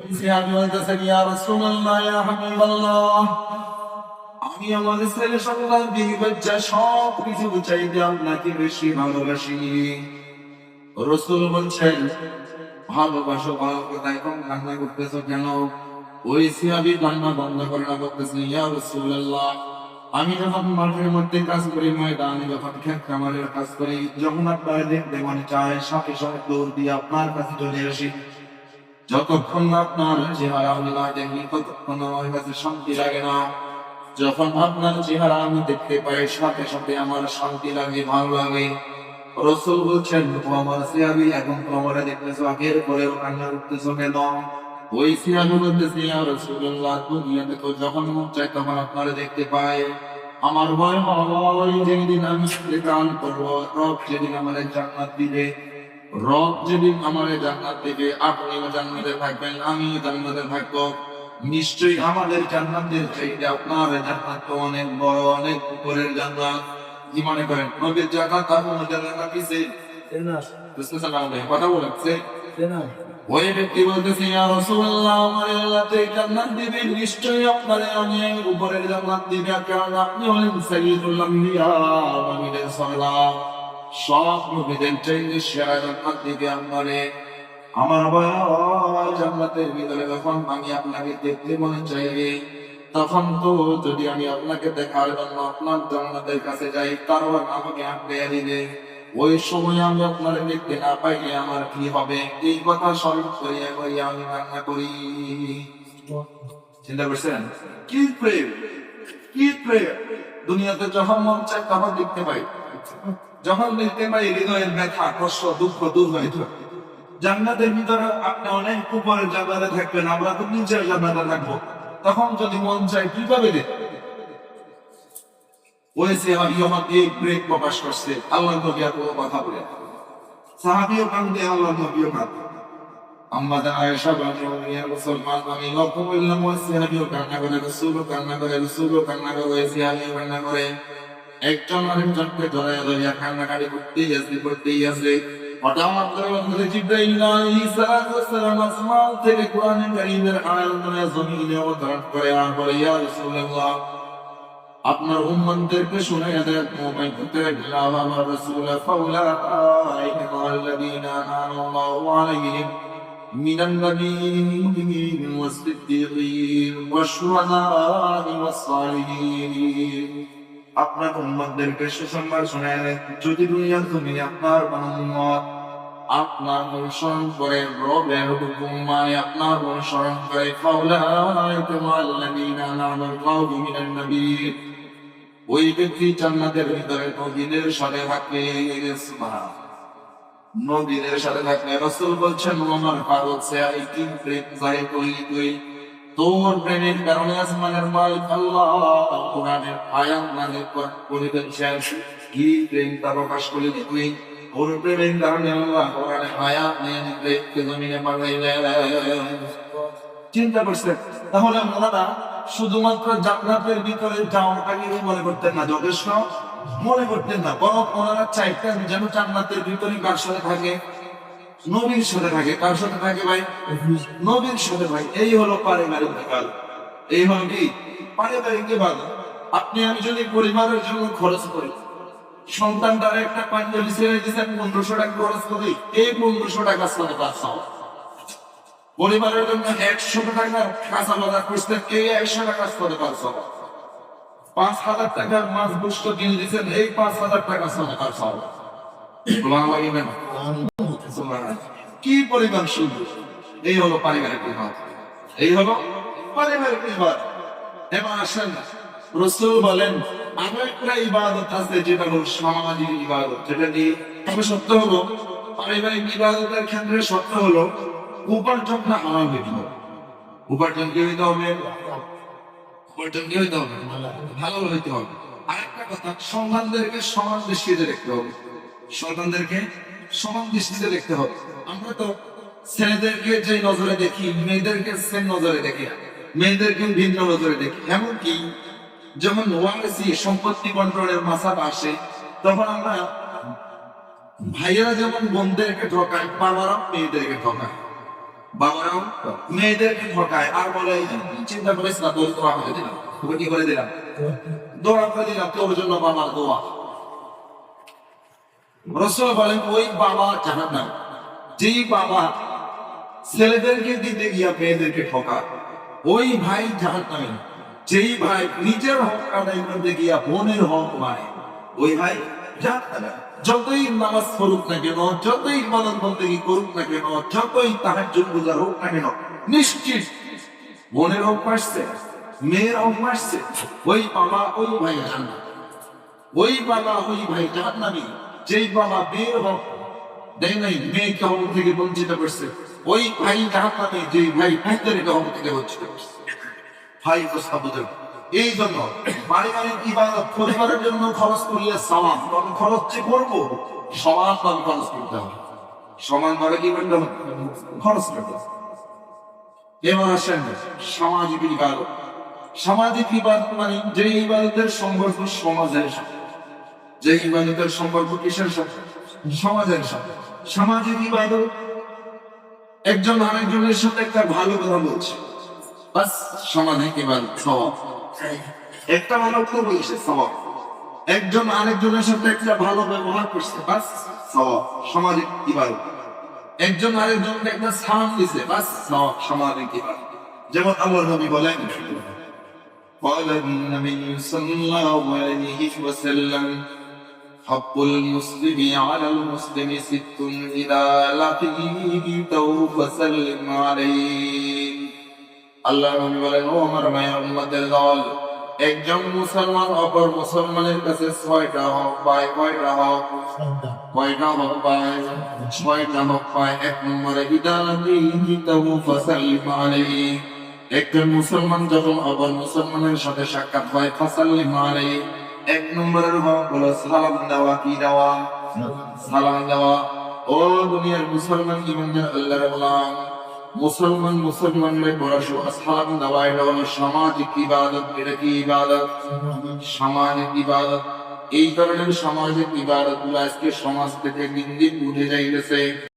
আমি বলতেছেন, ইয়া রাসূলুল্লাহ, ইয়া হাবিবাল্লাহ, আমি আমার ছেলে সন্তান বিবি বাচ্চা সব কিছু চাইতে আপনাকে বেশি ভালোবাসি। রাসূল বলছেন, ভালোবাসো, ভালো কথা, এখন কান্না করতেছো কেন? ওই সাহাবী কান্না বন্ধ করে না, করতেছেন, ইয়া রাসূলুল্লাহ, আমি যখন মাঠের মধ্যে কাজ করি, ময়দানে যখন ক্ষেত খামারের কাজ করি, যখন আপনার দেখতে মনে চায়, সাথে সাথে দৌড় দিয়ে আপনার কাছে চলে আসি। যতক্ষণ না আপনার চেহারা আমি না দেখি, ততক্ষণ আমার কাছে শান্তি লাগে না। যখন আপনার চেহারা আমি দেখতে পাই, সাথে সাথে আমার শান্তি লাগে, ভালো লাগে। রাসূল বলছেন, ও আমার সাহাবী, এখন তো আমারে দেখতেছো, আগের পরেও কান্না করতেছো কেন? ওই সাহাবী বলতেছে, ইয়া রাসূলুল্লাহ, দুনিয়াতে তো যখন মন চায় তখন আপনারে দেখতে পাই। আমার ভয় হয় যেদিন আমি ইন্তেকাল করবো, রব যেদিন আমারে জান্নাত দিবে, রব যেদিন আমারে জান্নাত দিবে, আপনিও জান্নাতে থাকবেন, আমিও জান্নাতে থাকবো। নিশ্চয়ই আমাদের জান্নাতের চাইতে আপনার জান্নাত তো অনেক বড়, অনেক উপরের জান্নাত। কি মনে করেন, নবীর জান্নাত আর অন্য জান্নাত কিসে? কথা বলেছে। ওই ব্যক্তি বলতেছে, ইয়া রাসূলুল্লাহ, আমার আল্লাহতে জান্নাত দিবে, নিশ্চয়ই আপনারে অনেক উপরের জান্নাত দিবে, কারণ আপনি হলেন সাইয়্যিদুল আম্বিয়া ওয়া নবীদের সরদার। সব নবীদের চাইতে সেরা জান্নাত দিবে আপনারে। আমার ভয় জান্নাতের ভিতরে যখন আমি আপনাকে দেখতে মনে চাইবে, তখন তো যদি আমি আপনাকে দেখার জন্য আপনার জান্নাতের কাছে যাই, তারপর আমাকে আঁকড়ে দিবে, ওই সময় আমি আপনার দেখতে না পাইলে আমার কি হবে? এই কথা স্মরণ করিয়া করিয়া আমি কান্না করি। চিন্তা করছেন কি প্রেম, কি প্রেম! দুনিয়াতে যখন মন চায় তখন দেখতে পাই, যখন দেখতে পাই হৃদয়ের ব্যথা, কষ্ট, দুঃখ দূর হয়ে যায়। জান্নাতের ভিতরে আপনি অনেক উপরের জান্নাতে থাকবেন, আমরা তো নিচের জান্নাতে থাকবো। তখন যদি মন চায় কিভাবে দেখ ওই সাহাবী আমাকে প্রেম প্রকাশ করছে, আল্লাহ নবী আর কোনো কথা বলে না। সাহাবীও কান্দে, আল্লাহ নবীও কান্দে। আমাদের আয়েশা বলেন, ইয়া মুসলমান, আমি লক্ষ্য করলাম ওই সাহাবীও কান্না করে, রাসূলও কান্না করে, রাসূলও কান্না করে, ওই সাহাবীও কান্না করে। একজন আরেকজনকে ধরে ধরিয়া কান্নাকাটি করতেই আছে। হঠাৎ করে জিবরাইল আলাইহিস সালাম আসমান থেকে কোরআনে কারীমের আয়াত জমিনে অবতরণ করে আর বলে, ইয়া রাসূলুল্লাহ, আপনার উম্মতদেরকে শুনাইয়া দেন, মুমিন হতে গেলাম আমার রাসূল, ফাউলাইকা আল্লাযীনা আনআল্লাহু আলাইহিম মিনান নাবিয়্যিন ওয়াস-সিদ্দীকীন ওয়াশ-শুহাদা'i ওয়াস-সালিহিন। আপনার উম্মতদেরকে সুসংবাদ শোনায় দেন, যদি দুনিয়ার জমিনে আপনার উম্মত আপনার অনুসরণ করে, রবের হুকুম মানে আপনার অনুসরণ করে, ফাউলাইকা আল্লাযীনা আনআল্লাহু মিনান নাবিয়্যিন, ওই ব্যক্তি জান্নাতের ভিতরে নবীদের সাথে থাকবে। সুবহানাল্লাহ, নবীদের সাথে থাকবে। রাসূল বলছেন, আমার পাগল সে আই কি প্রেম যায় কইলি তুই, তোর প্রেমের কারণে আসমানের মালিক আল্লাহ কোরআনের আয়াত নাযিল করিলেন, কি প্রেম তা প্রকাশ করলি তুই, ওর প্রেমের কারণে আল্লাহ কোরআনের আয়াত নিয়ে প্রেমকে জমিনে পাঠাইলেন। চিন্তা করছেন? তাহলে ওনারা শুধুমাত্র জান্নাতের ভিতরে যাওয়াটাকে মনে করতেন না যথেষ্ট, মনে করতেন না, বরং ওনারা চাইতেন যেন জান্নাতের ভিতরে কার সাথে থাকে? নবীর সাথে থাকে। কার সাথে থাকে ভাই? নবীর সাথে। ভাই, এই হলো পারিবারিক ইবাদত। এই হলো কি পারিবারিক ইবাদত। আপনি আমি যদি পরিবারের জন্য খরচ করি, সন্তানটার একটা পাঞ্জাবি ছেড়ে দিচ্ছেন 1500 টাকা খরচ করি, এই 1500 টাকা সাথে পাচ্ছাও। পরিবারের জন্য 100 টাকা কাঁচা বাজার করছেন, এই 100 টাকা সাথে পাচ্ছাও। 5000 টাকার মাছ গোস্ত কিনে দিচ্ছেন, এই 5000 টাকা সাথে পাচ্ছাও। কি পরিমাণ সুন্দর! এই হলো পারিবারিক ইবাদত, এই হলো পারিবারিক ইবাদত। এবার আসেন, রাসূল বলেন আরো একটা ইবাদত আছে যেটা হলো সামাজিক ইবাদত, যেটা নিয়ে তবে সত্য হলো পারিবারিক ইবাদতের ক্ষেত্রে সত্য হলো উপার্জনটা হালাল হইতে হবে। উপার্জন কি হইতে হবে? উপার্জন কি হইতে হবে? হালাল হইতে হবে। আরেকটা কথা, সন্তানদেরকে সমান দৃষ্টিতে দেখতে হবে। সন্তানদেরকে সমান দৃষ্টিতে দেখতে হবে। আমরা তো ছেলেদেরকে যে নজরে দেখি, মেয়েদেরকে সেম নজরে দেখি না, মেয়েদেরকে ভিন্ন নজরে দেখি। এমনকি যখন ওয়ারিসি সম্পত্তি বন্টনের মাসালা আসে, তখন আমরা ভাইয়েরা যেমন বোনদেরকে ঠকায়, বাবারা মেয়েদেরকে ঠকায়। বাবারাও মেয়েদেরকে ঠকায় আর বলে চিন্তা করিস না, তোর দোয়া করে দিলাম, তোকে কি করে দিলাম, দোয়া করে দিলাম, তোর জন্য বাবার দোয়া। রাসূল বলেন ওই বাবা জাহান্নাম, যেই বাবা ছেলেদেরকে দিতে গিয়া মেয়েদেরকে ঠকায়, ওই ভাই জাহান্নামী। যেই ভাই নিজের হক আদায় করতে গিয়া বোনের হক মারে, ওই ভাই জাহান্নামী। যতই নামাজ পড়ুক না কেন, যতই ইবাদত বন্দেগী করুক না কেন, যতই তাহাজ্জুদ গুজার হোক না কেন, নিশ্চিত বোনের হক মারছে, মেয়ের হক মারছে, ওই বাবা ওই ভাই জাহান্নামী। ওই বাবা ওই ভাই জাহান্নামী। যেই বাবা মেয়ের হক দেয় নাই, মেয়েকে হক থেকে বঞ্চিত করছে, ওই ভাই জাহান্নামী। যেই ভাই ভাইদেরকে হক থেকে বঞ্চিত করছে। ভাই প্রস্তাব বুঝেন। এই জন্য পারিবারিক ইবাদত পরিবারের জন্য খরচ করলে সওয়াব, তখন খরচ যে করবো সমানভাবে খরচ করতে হবে, সমানভাবে কি করতে হবে, খরচ করতে হবে। এবার আসেন সামাজিক ইবাদত। সামাজিক ইবাদত মানে যে ইবাদতের সম্পর্ক সমাজের সাথে, যে ইবাদতের সম্পর্ক কিসের সাথে, সমাজের সাথে। সামাজিক ইবাদত একজন আরেকজনের সাথে একটা ভালো কথা বলছে, বাস সামাজিক ইবাদত সওয়াব। একটা ভালো কথা বলছে সওয়াব। একজন আরেকজনের সাথে একটা ভালো ব্যবহার করছে, বাস সওয়াব, সামাজিক ইবাদত। একজন আরেকজনকে একটা সালাম দিছে, বাস সওয়াব, সামাজিক ইবাদত। যেমন আল্লাহর নবী বলেন, قال النبي صلى الله عليه وسلم حق المسلم على المسلم ست إذا لقيته فسلم عليه। আল্লাহ নবী বলেন, ও আমার মায়ের উম্মতের দল, একজন মুসলমান অপর মুসলমানের কাছে 6টা হক পায়। কয়টা হক? কয়টা হক পায়? 6টা হক পায়। 1 নম্বরে ইদালাতিহি ফাসাল্লিম আলাইহি। একজন মুসলমান যখন অপর মুসলমানের সাথে সাক্ষাৎ হয়, ফাসাল্লিম আলাইহি, 1 নম্বরের হক হলো সালাম দেওয়া। কি দেওয়া? সালাম দেওয়া। ও দুনিয়ার মুসলমান ইমানদার আল্লাহর গোলাম, মুসলমান মুসলমানদের পড়াশো সালাম দেওয়া, এটা হলো সামাজিক ইবাদত। এটা কি ইবাদত? সামাজিক ইবাদত। এই ধরনের সামাজিক ইবাদত গুলো আজকে সমাজ থেকে দিন দিন উঠে যাইতেছে।